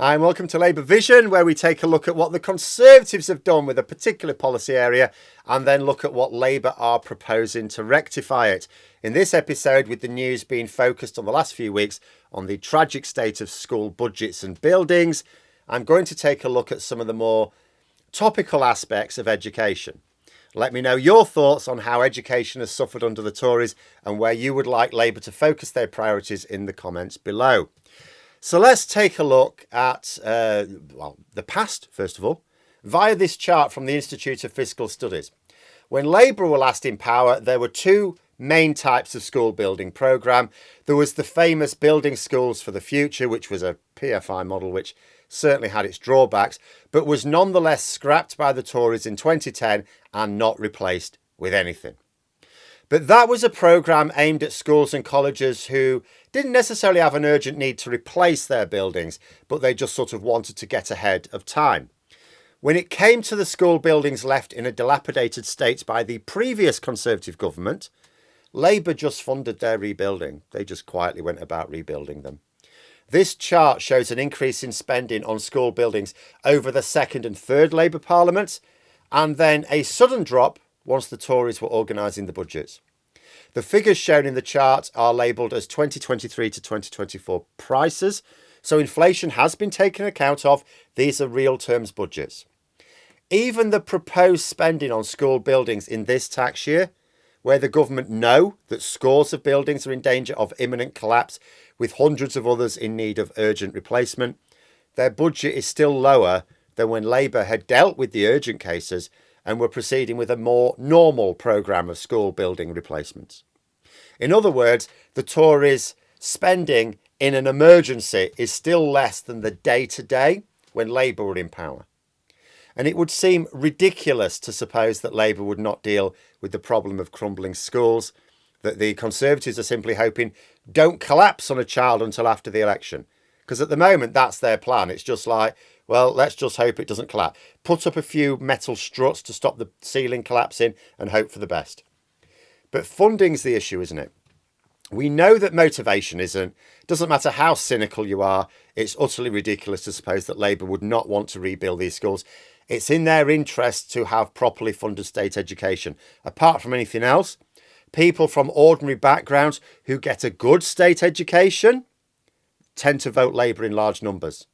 Hi, and welcome to LabourVision, where we take a look at what the Conservatives have done with a particular policy area and then look at what Labour are proposing to rectify it. In this episode, with the news being focused on the last few weeks on the tragic state of school budgets and buildings, I'm going to take a look at some of the more topical aspects of education. Let me know your thoughts on how education has suffered under the Tories and where you would like Labour to focus their priorities in the comments below. So let's take a look at the past, first of all, via this chart from the Institute of Fiscal Studies. When Labour were last in power, there were two main types of school building programme. There was the famous Building Schools for the Future, which was a PFI model which certainly had its drawbacks, but was nonetheless scrapped by the Tories in 2010 and not replaced with anything. But that was a programme aimed at schools and colleges who didn't necessarily have an urgent need to replace their buildings, but they just sort of wanted to get ahead of time. When it came to the school buildings left in a dilapidated state by the previous Conservative government, Labour just funded their rebuilding. They just quietly went about rebuilding them. This chart shows an increase in spending on school buildings over the second and third Labour parliaments, and then a sudden drop once the Tories were organising the budgets. The figures shown in the chart are labelled as 2023 to 2024 prices, so inflation has been taken account of. These are real terms budgets. Even the proposed spending on school buildings in this tax year, where the government know that scores of buildings are in danger of imminent collapse, with hundreds of others in need of urgent replacement, their budget is still lower than when Labour had dealt with the urgent cases and were proceeding with a more normal programme of school building replacements. In other words, the Tories' spending in an emergency is still less than the day-to-day when Labour were in power. And it would seem ridiculous to suppose that Labour would not deal with the problem of crumbling schools, that the Conservatives are simply hoping don't collapse on a child until after the election. Because at the moment, that's their plan. It's just like, well, let's just hope it doesn't collapse. Put up a few metal struts to stop the ceiling collapsing and hope for the best. But funding's the issue, isn't it? We know that motivation isn't. Doesn't matter how cynical you are, it's utterly ridiculous to suppose that Labour would not want to rebuild these schools. It's in their interest to have properly funded state education. Apart from anything else, people from ordinary backgrounds who get a good state education tend to vote Labour in large numbers.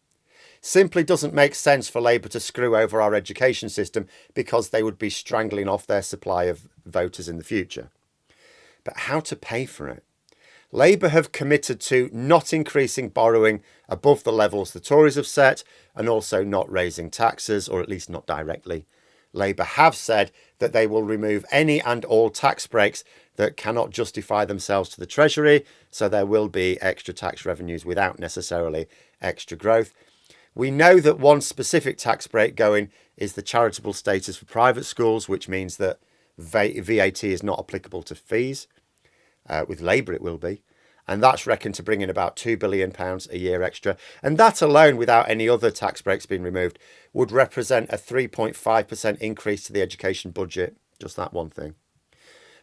Simply doesn't make sense for Labour to screw over our education system because they would be strangling off their supply of voters in the future. But how to pay for it? Labour have committed to not increasing borrowing above the levels the Tories have set and also not raising taxes, or at least not directly. Labour have said that they will remove any and all tax breaks that cannot justify themselves to the Treasury, so there will be extra tax revenues without necessarily extra growth. We know that one specific tax break going is the charitable status for private schools, which means that VAT is not applicable to fees. With Labour it will be. And that's reckoned to bring in about £2 billion a year extra. And that alone, without any other tax breaks being removed, would represent a 3.5% increase to the education budget. Just that one thing.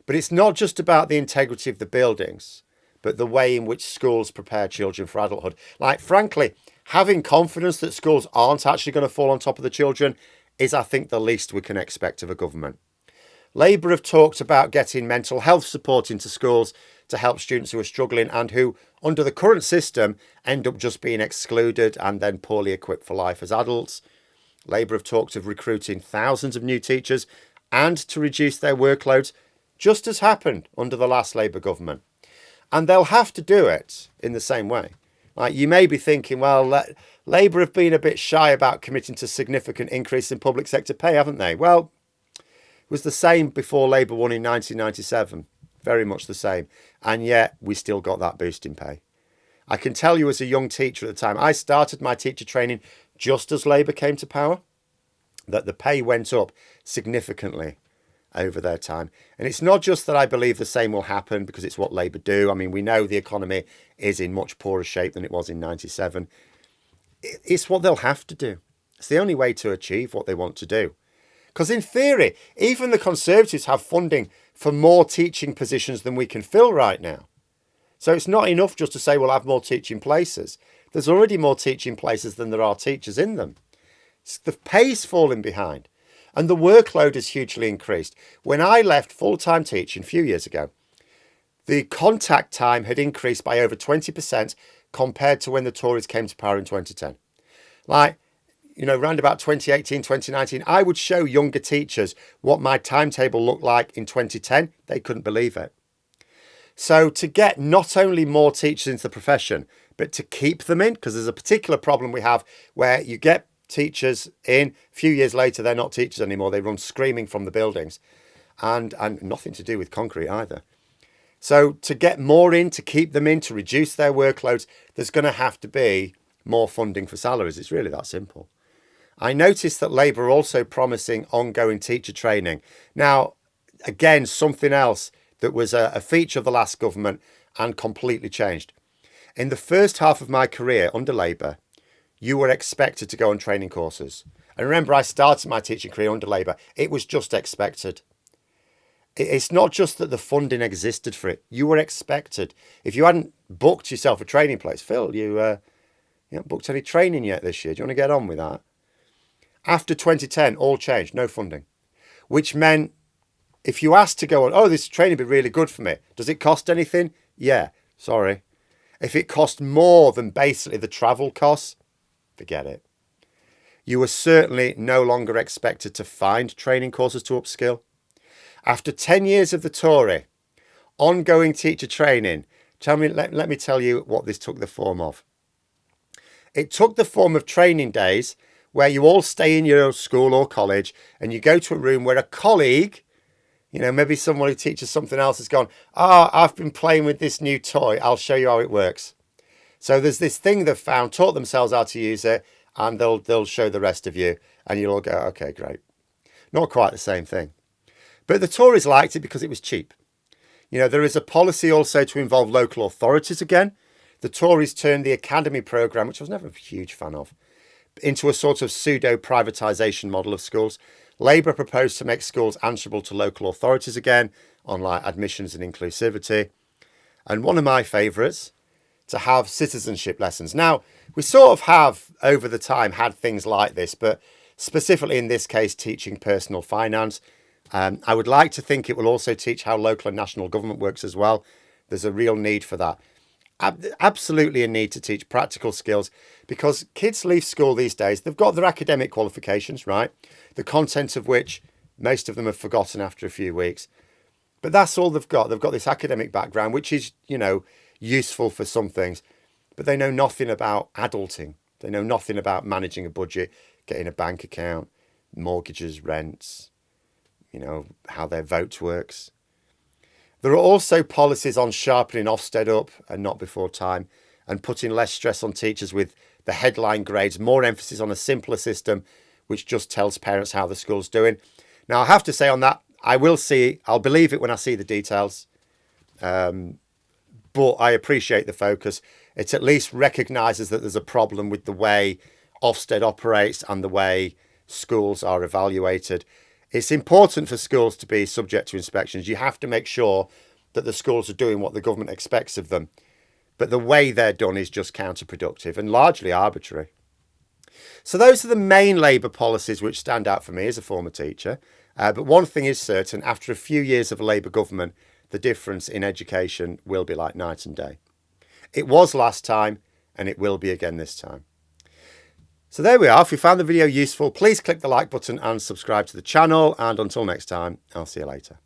But it's not just about the integrity of the buildings, but the way in which schools prepare children for adulthood. Like, frankly, having confidence that schools aren't actually going to fall on top of the children is, I think, the least we can expect of a government. Labour have talked about getting mental health support into schools to help students who are struggling and who, under the current system, end up just being excluded and then poorly equipped for life as adults. Labour have talked of recruiting thousands of new teachers and to reduce their workloads, just as happened under the last Labour government. And they'll have to do it in the same way. Like, you may be thinking, well, Labour have been a bit shy about committing to significant increase in public sector pay, haven't they? Well, it was the same before Labour won in 1997. Very much the same. And yet we still got that boost in pay. I can tell you, as a young teacher at the time, I started my teacher training just as Labour came to power, that the pay went up significantly over their time. And it's not just that I believe the same will happen because it's what Labour do. I mean, we know the economy is in much poorer shape than it was in 97. It's what they'll have to do. It's the only way to achieve what they want to do. Because in theory, even the Conservatives have funding for more teaching positions than we can fill right now. So it's not enough just to say we'll have more teaching places. There's already more teaching places than there are teachers in them. The pay's falling behind and the workload has hugely increased. When I left full-time teaching a few years ago, the contact time had increased by over 20% compared to when the Tories came to power in 2010. Like, around about 2018, 2019, I would show younger teachers what my timetable looked like in 2010. They couldn't believe it. So to get not only more teachers into the profession, but to keep them in, because there's a particular problem we have where you get teachers in, a few years later, they're not teachers anymore. They run screaming from the buildings and nothing to do with concrete either. So to get more in, to keep them in, to reduce their workloads, there's going to have to be more funding for salaries. It's really that simple. I noticed that Labour are also promising ongoing teacher training. Now, again, something else that was a feature of the last government and completely changed. In the first half of my career under Labour, you were expected to go on training courses. And remember, I started my teaching career under Labour. It was just expected. It's not just that the funding existed for it. You were expected. If you hadn't booked yourself a training place, Phil, you haven't booked any training yet this year. Do you want to get on with that? After 2010, all changed, no funding. Which meant if you asked to go on, this training would be really good for me. Does it cost anything? Yeah, sorry. If it cost more than basically the travel costs, forget it. You were certainly no longer expected to find training courses to upskill. After 10 years of the Tory, ongoing teacher training, let me tell you what this took the form of. It took the form of training days where you all stay in your school or college and you go to a room where a colleague, maybe someone who teaches something else has gone, I've been playing with this new toy. I'll show you how it works. So there's this thing they've found, taught themselves how to use it, and they'll show the rest of you. And you'll all go, okay, great. Not quite the same thing. But the Tories liked it because it was cheap. There is a policy also to involve local authorities again. The Tories turned the academy programme, which I was never a huge fan of, into a sort of pseudo-privatisation model of schools. Labour proposed to make schools answerable to local authorities again on admissions and inclusivity. And one of my favourites, to have citizenship lessons. Now, we sort of have over the time had things like this, but specifically in this case, teaching personal finance. I would like to think it will also teach how local and national government works as well. There's a real need for that. Absolutely a need to teach practical skills because kids leave school these days. They've got their academic qualifications, right? The content of which most of them have forgotten after a few weeks. But that's all they've got. They've got this academic background, which is, useful for some things. But they know nothing about adulting. They know nothing about managing a budget, getting a bank account, mortgages, rents, how their vote works. There are also policies on sharpening Ofsted up and not before time and putting less stress on teachers with the headline grades, more emphasis on a simpler system which just tells parents how the school's doing. Now, I have to say on that, I'll believe it when I see the details. But I appreciate the focus. It at least recognises that there's a problem with the way Ofsted operates and the way schools are evaluated. It's important for schools to be subject to inspections. You have to make sure that the schools are doing what the government expects of them. But the way they're done is just counterproductive and largely arbitrary. So those are the main Labour policies which stand out for me as a former teacher. But one thing is certain, after a few years of a Labour government, the difference in education will be like night and day. It was last time and it will be again this time. So there we are. If you found the video useful, please click the like button and subscribe to the channel. And until next time, I'll see you later.